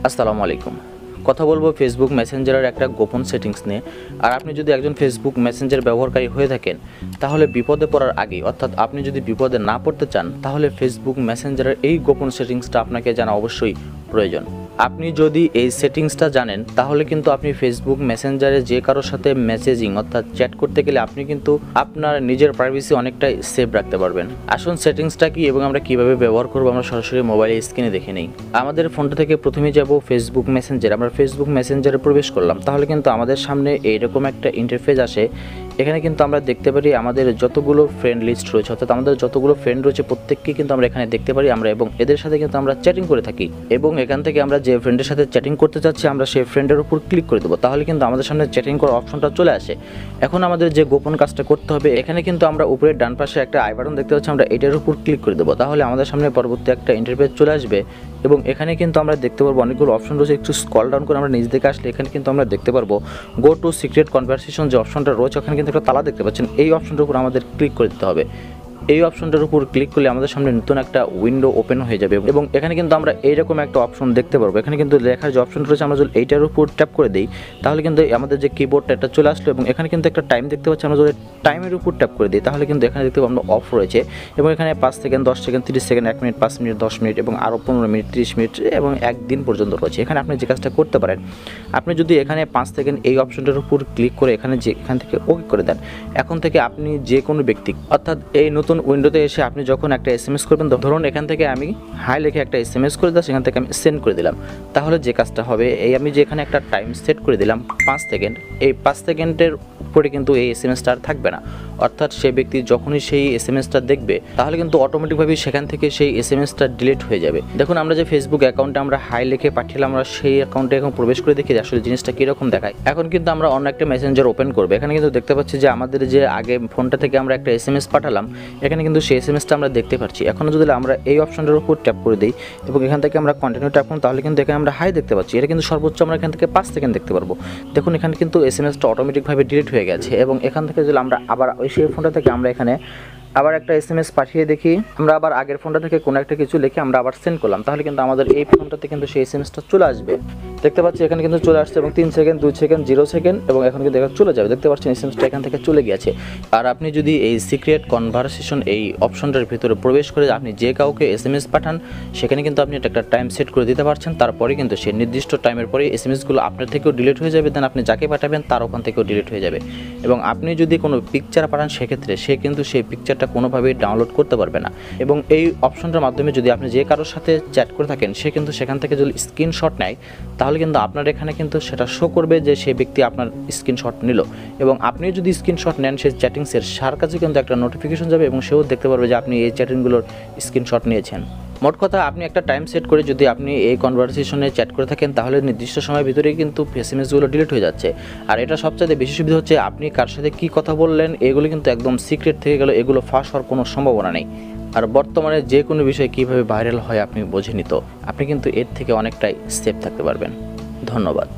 আসসালামু আলাইকুম। কথা বলবো ফেসবুক মেসেঞ্জারের একটা গোপন সেটিংস নিয়ে। আর আপনি যদি একজন ফেসবুক মেসেঞ্জার ব্যবহারকারী হয়ে থাকেন, তাহলে বিপদে পড়ার আগে, অর্থাৎ আপনি যদি বিপদে না পড়তে চান, তাহলে ফেসবুক মেসেঞ্জারের এই গোপন সেটিংসটা আপনাকে জানা অবশ্যই প্রয়োজন। আপনি যদি এই সেটিংসটা জানেন, তাহলে কিন্তু আপনি ফেসবুক মেসেঞ্জারে যে কারোর সাথে মেসেজিং অর্থাৎ চ্যাট করতে গেলে আপনি কিন্তু আপনার নিজের প্রাইভেসি অনেকটাই সেভ রাখতে পারবেন। আসুন সেটিংসটা কি এবং আমরা কিভাবে ব্যবহার করবো আমরা সরাসরি মোবাইলের স্ক্রিনে দেখে নিই। আমাদের ফোনটা থেকে প্রথমে যাব ফেসবুক মেসেঞ্জার। আমরা ফেসবুক মেসেঞ্জারে প্রবেশ করলাম, তাহলে কিন্তু আমাদের সামনে এইরকম একটা ইন্টারফেস আসে। এখানে কিন্তু আমরা দেখতে পারি আমাদের যতগুলো ফ্রেন্ড লিস্ট রয়েছে, অর্থাৎ আমাদের যতগুলো ফ্রেন্ড রয়েছে প্রত্যেককে কিন্তু আমরা এখানে দেখতে পারি আমরা, এবং এদের সাথে কিন্তু আমরা চ্যাটিং করে থাকি। এবং এখান থেকে আমরা যে ফ্রেন্ডের সাথে চ্যাটিং করতে চাচ্ছি আমরা সেই ফ্রেন্ডের উপর ক্লিক করে দেবো, তাহলে কিন্তু আমাদের সামনে চ্যাটিং করার অপশনটা চলে আসে। এখন আমাদের যে গোপন কাজটা করতে হবে, এখানে কিন্তু আমরা উপরে ডান পাশে একটা আই বাটন দেখতে পাচ্ছি, আমরা এটার উপর ক্লিক করে দেবো, তাহলে আমাদের সামনে পরবর্তী একটা ইন্টারফেস চলে আসবে। এবং এখানে কিন্তু আমরা দেখতে পারবো অনেকগুলো অপশন রয়েছে। একটু স্ক্রল ডাউন করে আমরা নিচ দিকে আসলে এখানে কিন্তু আমরা দেখতে পারবো গো টু সিক্রেট কনভারসেশন যে অপশনটা রয়েছে, ওখানে কিন্তু একটা তালা দেখতে পাচ্ছেন। এই অপশনটার উপর আমাদের ক্লিক করে দিতে হবে। এই অপশনটার উপর ক্লিক করলে আমাদের সামনে নতুন একটা উইন্ডো ওপেন হয়ে যাবে, এবং এখানে কিন্তু আমরা এইরকম একটা অপশন দেখতে পারবো। এখানে কিন্তু লেখার যে অপশন রয়েছে, আমরা যদি এইটার উপর ট্যাপ করে দিই, তাহলে কিন্তু আমাদের যে কিবোর্ডটা এটা চলে আসলো। এবং এখানে কিন্তু একটা টাইম দেখতে পাচ্ছি, আমরা যদি টাইমের উপর ট্যাপ করে দিই, তাহলে কিন্তু এখানে দেখতে পাবো আমরা অফ রয়েছে। এবং এখানে 5 second, 10 second, 30 second, 1 minute, 5 minute, 10 minute এবং আরও 15 মিনিট, 30 মিনিট এবং 1 দিন পর্যন্ত রয়েছে। এখানে আপনি যে কাজটা করতে পারেন, আপনি যদি এখানে 5 সেকেন্ড এই অপশনটার উপর ক্লিক করে এখানে থেকে ওকে করে দেন, এখন থেকে আপনি যে কোনো ব্যক্তি, অর্থাৎ এই নতুন উইন্ডোতে এসে আপনি যখন একটা SMS করবেন, ধরুন এখান থেকে আমি হাই লিখে একটা SMS করে দিলাম, সেখান থেকে আমি সেন্ড করে দিলাম, তাহলে যে কাজটা হবে, এই আমি যে এখানে একটা টাইম সেট করে দিলাম 5 সেকেন্ড, এই 5 সেকেন্ডের উপরে কিন্তু এই SMS-টা আর থাকবে না। অর্থাৎ সেই ব্যক্তি যখনই সেই SMS-টা দেখবে, তাহলে কিন্তু অটোমেটিকভাবে সেখান থেকে সেই SMS-টা ডিলিট হয়ে যাবে। দেখুন আমরা যে ফেসবুক অ্যাকাউন্টে আমরা হাই লিখে পাঠিয়েলাম, আমরা সেই অ্যাকাউন্টে এখন প্রবেশ করে দেখি আসলে জিনিসটা কীরকম দেখায়। এখন কিন্তু আমরা অন্য একটা মেসেঞ্জার ওপেন করবো। এখানে কিন্তু দেখতে পাচ্ছি যে আমাদের যে আগে ফোনটা থেকে আমরা একটা SMS পাঠালাম, এখানে কিন্তু সেই SMS-টা আমরা দেখতে পাচ্ছি। এখন যদি আমরা এই অপশনটার উপর ট্যাপ করে দিই এবং এখান থেকে আমরা কন্টিনিউ ট্যাপ করুন, তাহলে কিন্তু এখানে আমরা হাই দেখতে পাচ্ছি। এটা কিন্তু সর্বোচ্চ আমরা এখান থেকে 5 সেকেন্ড দেখতে পারবো। দেখুন এখানে কিন্তু SMS-টা অটোমেটিকভাবে ডিলিট হয়ে গেছে। এবং এখান থেকে যদি আমরা আবার ওই সেই ফোনটা থেকে আমরা এখানে আবার একটা SMS পাঠিয়ে দেখি, আমরা আবার আগের ফোনটা থেকে কোনো একটা কিছু লিখে আমরা আবার সেন্ড করলাম, তাহলে কিন্তু আমাদের এই ফোনটাতে কিন্তু সেই SMS-টা চলে আসবে। দেখতে পাচ্ছি এখানে কিন্তু চলে আসছে, এবং 3 সেকেন্ড, 2 সেকেন্ড, 0 সেকেন্ড এবং এখন কিন্তু চলে যাবে। দেখতে পাচ্ছেন SMS-টা এখান থেকে চলে গিয়েছে। আর আপনি যদি এই সিক্রেট কনভারসেশন এই অপশনটার ভিতরে প্রবেশ করে আপনি যে কাউকে SMS পাঠান, সেখানে কিন্তু আপনি একটা টাইম সেট করে দিতে পারছেন। তারপরে কিন্তু সেই নির্দিষ্ট টাইমের পরে SMS-গুলো আপনার থেকেও ডিলিট হয়ে যাবে, দেন আপনি যাকে পাঠাবেন তার ওখান থেকেও ডিলিট হয়ে যাবে। এবং আপনি যদি কোনো পিকচার পাঠান, সেক্ষেত্রে সে কিন্তু সেই পিকচারটা কোনোভাবেই ডাউনলোড করতে পারবে না। এবং এই অপশনটার মাধ্যমে যদি আপনি যে কারোর সাথে চ্যাট করে থাকেন, সে কিন্তু সেখান থেকে যদি স্ক্রিনশট নেয়, তাহলে কিন্তু আপনার এখানে কিন্তু সেটা শো করবে যে সেই ব্যক্তি আপনার স্ক্রিনশট নিল। এবং আপনি যদি স্ক্রিনশট নেন, সেই চ্যাটিংসের সার কাছে কিন্তু একটা নোটিফিকেশন যাবে এবং সেও দেখতে পারবে যে আপনি এই চ্যাটিংগুলোর স্ক্রিনশট নিয়েছেন। মোট কথা, আপনি একটা টাইম সেট করে যদি আপনি এই কনভারসেশনে চ্যাট করে থাকেন, তাহলে নির্দিষ্ট সময়ের ভিতরেই কিন্তু SMS-গুলো ডিলিট হয়ে যাচ্ছে। আর এটা সবচেয়ে বেশি সুবিধা হচ্ছে, আপনি কার সাথে কী কথা বললেন এগুলো কিন্তু একদম সিক্রেট থেকে গেল, এগুলো ফাঁস হওয়ার কোনো সম্ভাবনা নেই। আর বর্তমানে যে কোনো বিষয় কীভাবে ভাইরাল হয় আপনি বোঝেনি, তো আপনি কিন্তু এর থেকে অনেকটাই সেফ থাকতে পারবেন। ধন্যবাদ।